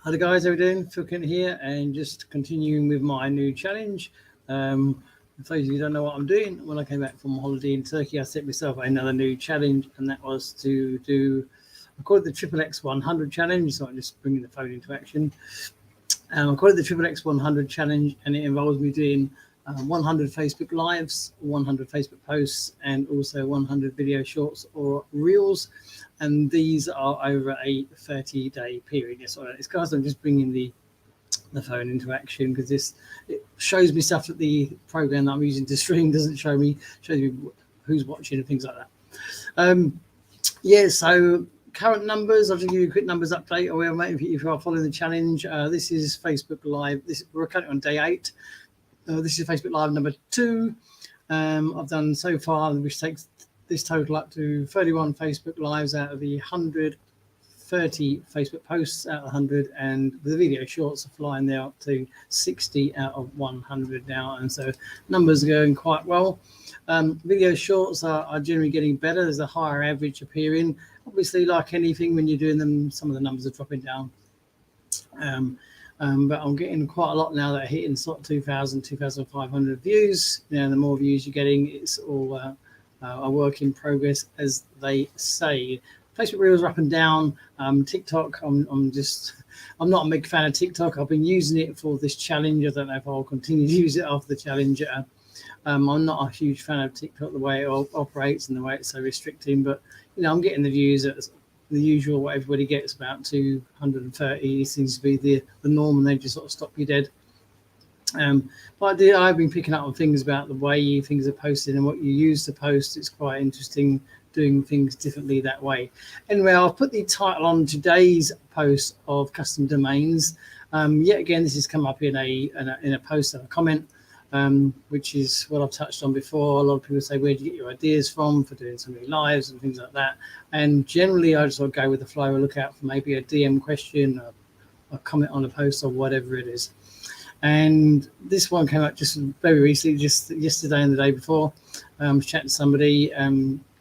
Hello guys, how are we doing? Phil Kent here, and just continuing with my new challenge. For those of you who don't know what I'm doing, when I came back from holiday in Turkey, I set myself another new challenge, and that was to do, I call it the XXX 100 challenge, so I'm just bringing the phone into action. I call it the XXX 100 challenge, and it involves me doing 100 Facebook Lives, 100 Facebook posts, and also 100 video shorts or reels. And these are over a 30-day period. Yes, it's guys, I'm just bringing the phone into action because it shows me stuff that the program that I'm using to stream doesn't show me. Shows me who's watching and things like that. Yeah, so current numbers, I'll just give you a quick numbers update. Or if you are following the challenge, this is Facebook Live. We're currently on day 8. This is Facebook Live number 2. I've done so far, which takes this total up to 31 Facebook Lives out of the 130 Facebook posts out of 100, and the video shorts are flying there up to 60 out of 100 now, and so numbers are going quite well. Video shorts are generally getting better. There's a higher average appearing. Obviously, like anything, when you're doing them, some of the numbers are dropping down. But I'm getting quite a lot now that are hitting sort of 2,000, 2,500 views. You know, the more views you're getting, it's all a work in progress, as they say. Facebook Reels are up and down. TikTok, I'm not a big fan of TikTok. I've been using it for this challenge. I don't know if I'll continue to use it after the challenge. I'm not a huge fan of TikTok, the way it operates and the way it's so restricting. But you know, I'm getting the views at the usual, what everybody gets, about 230 seems to be the norm, and they just sort of stop you dead. But I've been picking up on things about the way things are posted and what you use to post. It's quite interesting doing things differently that way. Anyway, I'll put the title on today's post of custom domains. Yet again, this has come up in a post and a comment, which is what I've touched on before. A lot of people say, where do you get your ideas from for doing so many lives and things like that? And generally, I just sort of go with the flow. I look out for maybe a DM question, a comment on a post, or whatever it is. And this one came up just very recently, just yesterday and the day before. I was chatting to somebody.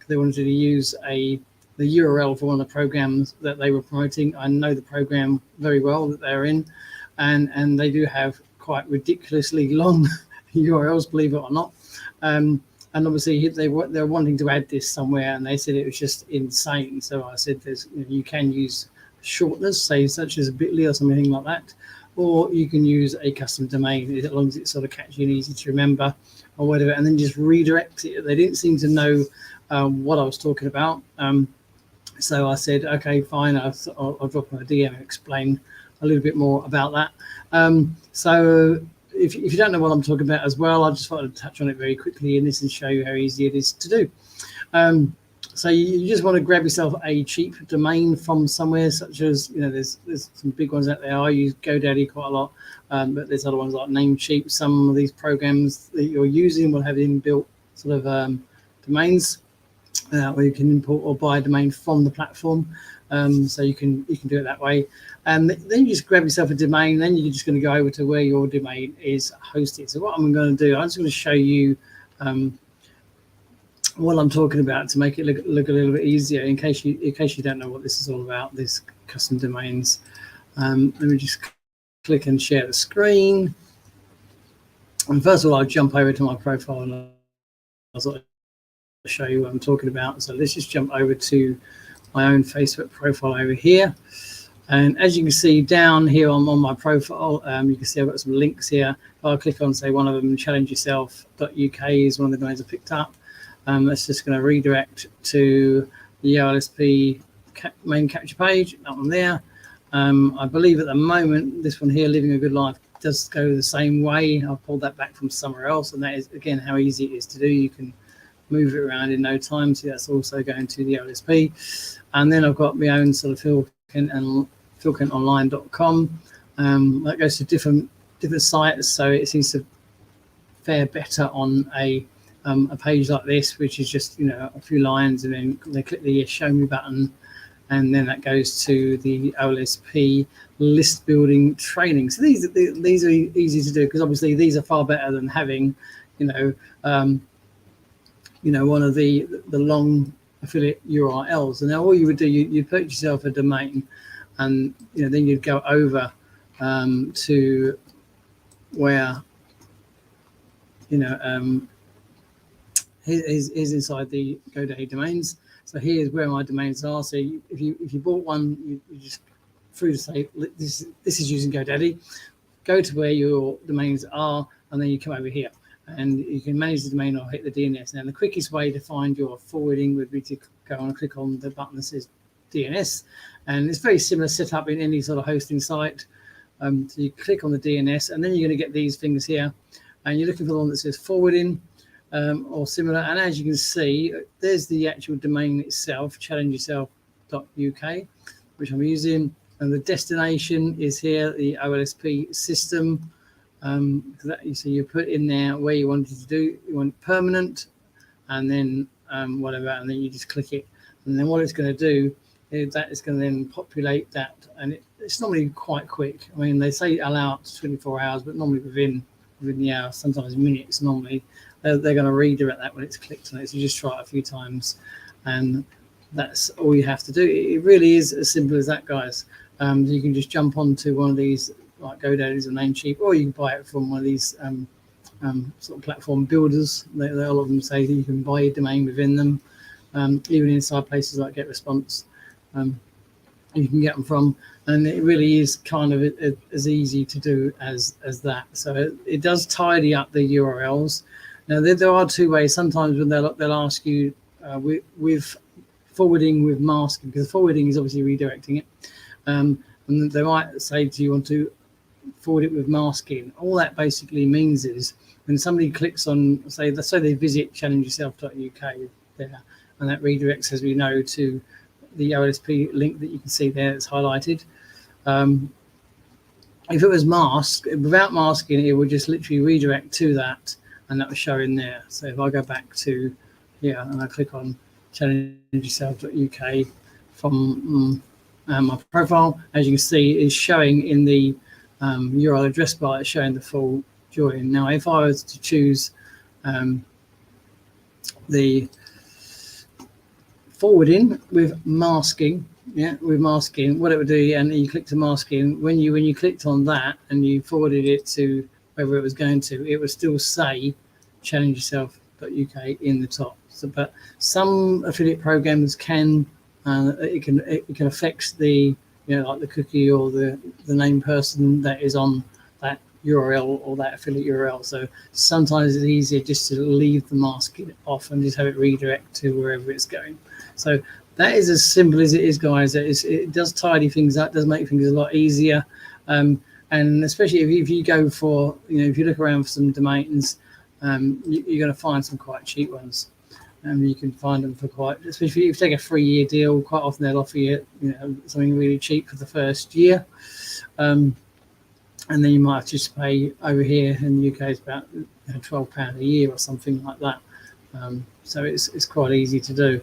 They wanted to use the URL for one of the programs that they were promoting. I know the program very well that they're in, and they do have quite ridiculously long URLs, believe it or not. And obviously they're wanting to add this somewhere, and they said it was just insane. So I said, you can use shorteners, say such as bit.ly or something like that, or you can use a custom domain as long as it's sort of catchy and easy to remember or whatever, and then just redirect it. They didn't seem to know what I was talking about. So I said, okay, fine, I'll drop them a DM and explain a little bit more about that. So if you don't know what I'm talking about as well, I just wanted to touch on it very quickly in this and show you how easy it is to do. So you just want to grab yourself a cheap domain from somewhere, such as, you know, there's some big ones out there. I use GoDaddy quite a lot, but there's other ones like Namecheap. Some of these programs that you're using will have inbuilt sort of domains where you can import or buy a domain from the platform. So you can do it that way. And then you just grab yourself a domain, then you're just going to go over to where your domain is hosted. So what I'm going to do, I'm just going to show you what I'm talking about to make it look a little bit easier in case you don't know what this is all about, this custom domains. Let me just click and share the screen. And first of all, I'll jump over to my profile and I'll sort of show you what I'm talking about. So let's just jump over to my own Facebook profile over here. And as you can see down here on my profile, you can see I've got some links here. If I click on, say, one of them, challengeyourself.uk is one of the domains I picked up. That's just going to redirect to the OLSP main capture page, that one there. I believe at the moment, this one here, Living a Good Life, does go the same way. I've pulled that back from somewhere else, and that is, again, how easy it is to do. You can move it around in no time. So that's also going to the OLSP. And then I've got my own sort of Phil Kent and philkentonline.com. That goes to different sites, so it seems to fare better on a page like this, which is just, you know, a few lines, and then they click the show me button, and then that goes to the OLSP list building training. So these are easy to do, because obviously these are far better than having, one of the long affiliate URLs. And now all you would do, you purchase yourself a domain, and then you'd go over to where is inside the GoDaddy domains. So here's where my domains are. So if you bought one, you just through to say this is using GoDaddy. Go to where your domains are, and then you come over here, and you can manage the domain or hit the DNS. Now the quickest way to find your forwarding would be to go and click on the button that says DNS, and it's very similar setup in any sort of hosting site. So you click on the DNS, and then you're going to get these things here, and you're looking for the one that says forwarding. Or similar, and as you can see, there's the actual domain itself, challengeyourself.uk, which I'm using, and the destination is here, the OLSP system. So you put in there where you wanted to do, you want permanent, and then whatever, and then you just click it, and then what it's going to do is that it's going to then populate that, and it's normally quite quick. I mean, they say allow up to 24 hours, but normally within the hour, sometimes minutes. Normally they're going to redirect that when it's clicked on it. So you just try it a few times, and that's all you have to do. It really is as simple as that, guys. You can just jump onto one of these like GoDaddy's or Namecheap, or you can buy it from one of these sort of platform builders. A lot of them say that you can buy your domain within them, even inside places like GetResponse. You can get them from, and it really is kind of as easy to do as that. So it does tidy up the URLs. Now there are two ways. Sometimes when they'll ask you with forwarding with masking, because forwarding is obviously redirecting it, and they might say, do you want to forward it with masking? All that basically means is when somebody clicks on, say they visit challengeyourself.uk there, and that redirects, as we know, to the OLSP link that you can see there that's highlighted. If it was masked, without masking, it would just literally redirect to that, and that was showing there. So if I go back to here and I click on challengeyourself.uk from my profile, as you can see, is showing in the URL address bar, it's showing the full join. Now, if I was to choose the forwarding with masking, what it would do, and you click to masking, when you clicked on that and you forwarded it to wherever it was going to, it would still say challengeyourself.uk in the top. So, but some affiliate programs can it can affect the like the cookie or the name person that is on that URL or that affiliate URL. So sometimes it's easier just to leave the masking off and just have it redirect to wherever it's going. So that is as simple as it is, guys. It does tidy things up, does make things a lot easier. And especially if you go for, if you look around for some domains, you're going to find some quite cheap ones. You can find them for especially if you take a 3-year deal, quite often they'll offer you, something really cheap for the first year. And then you might just pay over here in the UK, it's about £12 a year or something like that. So it's quite easy to do.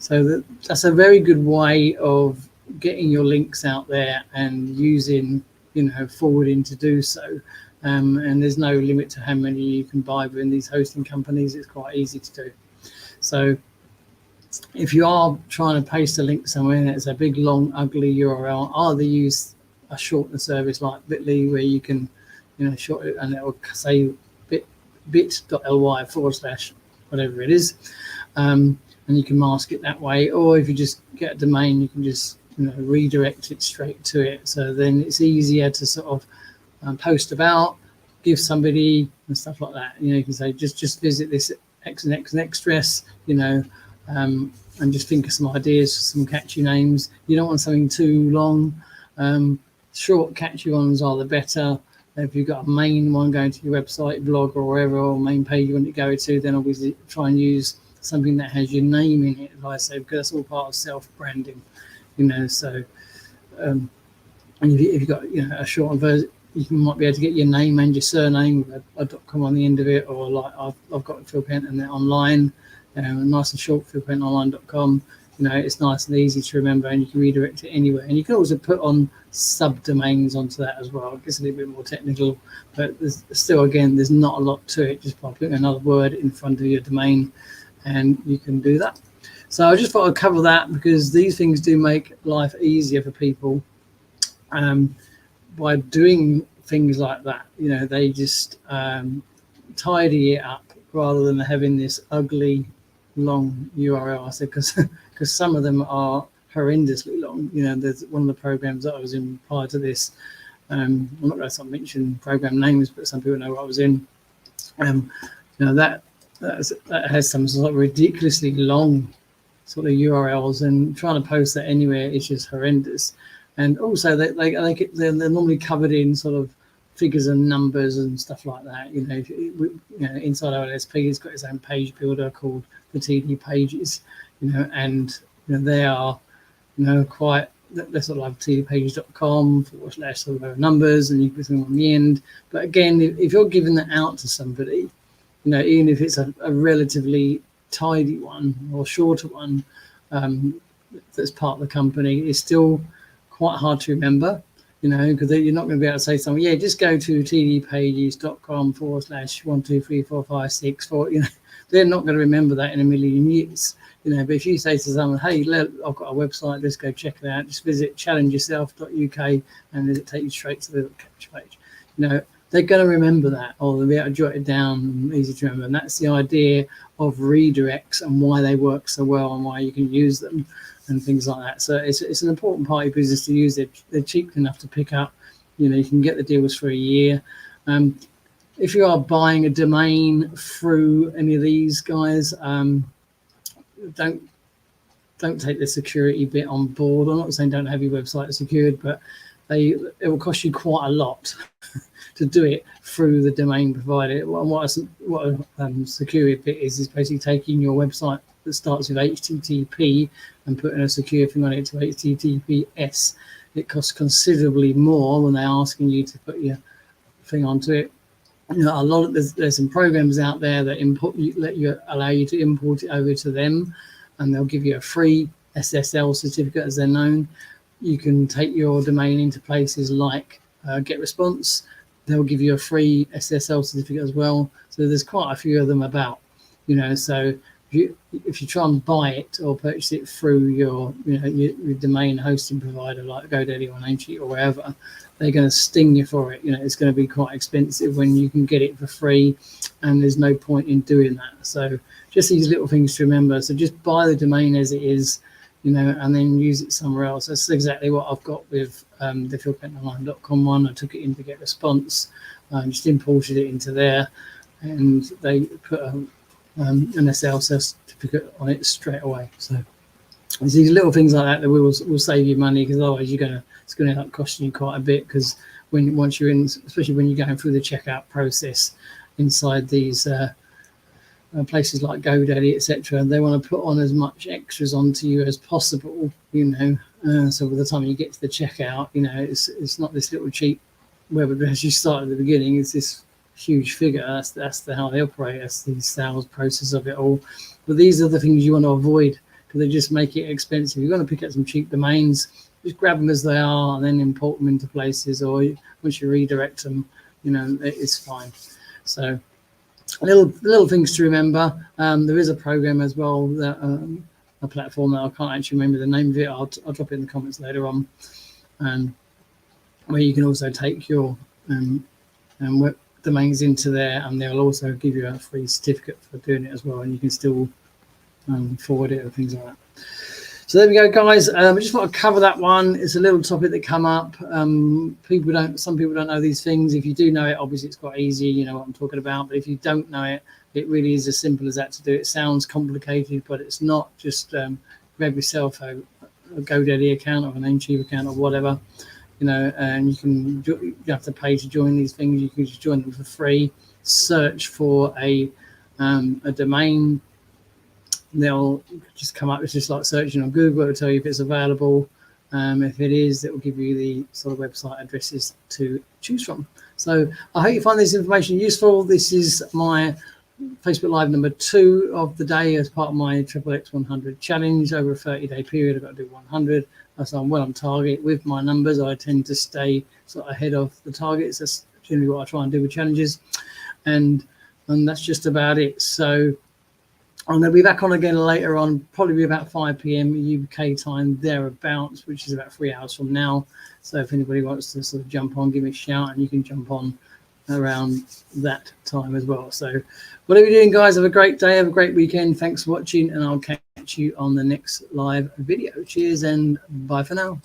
So that's a very good way of getting your links out there and using, forwarding to do so. And there's no limit to how many you can buy within these hosting companies. It's quite easy to do. So if you are trying to paste a link somewhere and it's a big, long, ugly URL, either use a shortener service like Bitly, where you can, short it, and it will say bit.ly / whatever it is. And you can mask it that way, or if you just get a domain, you can just redirect it straight to it. So then it's easier to sort of post about, give somebody and stuff like that. You can say just visit this XXX dress, and just think of some ideas for some catchy names. You don't want something too long. Short, catchy ones are the better. If you've got a main one going to your website, blog, or wherever, or main page you want to go to, then obviously try and use something that has your name in it, like I say, because that's all part of self-branding, So, and if you've got a shortened version, you might be able to get your name and your surname with a .com on the end of it, or like I've got Phil Pent and they're online, nice and short, philpentonline.com. It's nice and easy to remember, and you can redirect it anywhere. And you can also put on subdomains onto that as well. It gets a little bit more technical, but there's not a lot to it. Just by putting another word in front of your domain, and you can do that. So I just thought I'd cover that, because these things do make life easier for people by doing things like that, they just tidy it up rather than having this ugly long URL. I said because some of them are horrendously long. There's one of the programs that I was in prior to this. I'm not going to mention program names, but some people know what I was in. That has some sort of ridiculously long sort of URLs, and trying to post that anywhere is just horrendous. And also they're normally covered in sort of figures and numbers and stuff like that. Inside OLSP, it's got its own page builder called the TD Pages, and they are quite. They're sort of like tdpages.com / sort of numbers, and you put them on the end. But again, if you're giving that out to somebody, even if it's a relatively tidy one or shorter one that's part of the company, it's still quite hard to remember, because you're not going to be able to say something, just go to tdpages.com / 1 2 3 4 5 6 4. They're not going to remember that in a million years. But if you say to someone, hey, I've got a website, let's go check it out, just visit challengeyourself.uk, and it'll take you straight to the little capture page. They're going to remember that, or they'll be able to jot it down, easy to remember. And that's the idea of redirects and why they work so well and why you can use them and things like that. So it's an important part of your business to use it. They're cheap enough to pick up. You can get the deals for a year. If you are buying a domain through any of these guys, don't take the security bit on board. I'm not saying don't have your website secured, but it will cost you quite a lot to do it through the domain provider. What a security bit is basically taking your website that starts with HTTP and putting a secure thing on it to HTTPS. It costs considerably more when they're asking you to put your thing onto it. There's some programs out there that allow you to import it over to them, and they'll give you a free SSL certificate, as they're known. You can take your domain into places like GetResponse. They'll give you a free SSL certificate as well. So there's quite a few of them about. So if you try and buy it or purchase it through your domain hosting provider like GoDaddy or Namecheap or wherever, they're going to sting you for it. It's going to be quite expensive when you can get it for free, and there's no point in doing that. So just these little things to remember. So just buy the domain as it is, and then use it somewhere else. That's exactly what I've got with the philpentonline.com one. I took it in to GetResponse, just imported it into there, and they put an SSL certificate on it straight away. So it's these little things like that will save you money, because otherwise it's going to end up costing you quite a bit, because once you're in, especially when you're going through the checkout process inside these places like GoDaddy, etc., they want to put on as much extras onto you as possible, so by the time you get to the checkout, it's not this little cheap web address you start at the beginning. It's this huge figure. That's how they operate. That's the sales process of it all. But these are the things you want to avoid, because they just make it expensive. You're going to pick up some cheap domains, just grab them as they are and then import them into places, or once you redirect them, it's fine. So little things to remember. There is a program as well, that a platform that I can't actually remember the name of it. I'll drop it in the comments later on, where you can also take your web domains into there, and they'll also give you a free certificate for doing it as well, and you can still forward it and things like that. So there we go, guys. I just want to cover that one. It's a little topic that come up. Some people don't know these things. If you do know it, obviously it's quite easy. You know what I'm talking about. But if you don't know it, it really is as simple as that to do. It sounds complicated, but it's not. Just grab yourself a GoDaddy account or a Namecheap account or whatever, and you have to pay to join these things. You can just join them for free. Search for a domain. They'll just come up. It's just like searching on Google. It'll tell you if it's available. If it is, it will give you the sort of website addresses to choose from. So I hope you find this information useful. This is my Facebook Live number 2 of the day as part of my XXX 100 challenge. Over a 30-day period, I've got to do 100. So I'm well on target with my numbers. I tend to stay sort of ahead of the targets. That's generally what I try and do with challenges. And that's just about it. So I'm going to be back on again later on, probably be about 5 p.m. UK time, thereabouts, which is about 3 hours from now. So if anybody wants to sort of jump on, give me a shout, and you can jump on around that time as well. So whatever you're doing, guys, have a great day, have a great weekend. Thanks for watching, and I'll catch you on the next live video. Cheers and bye for now.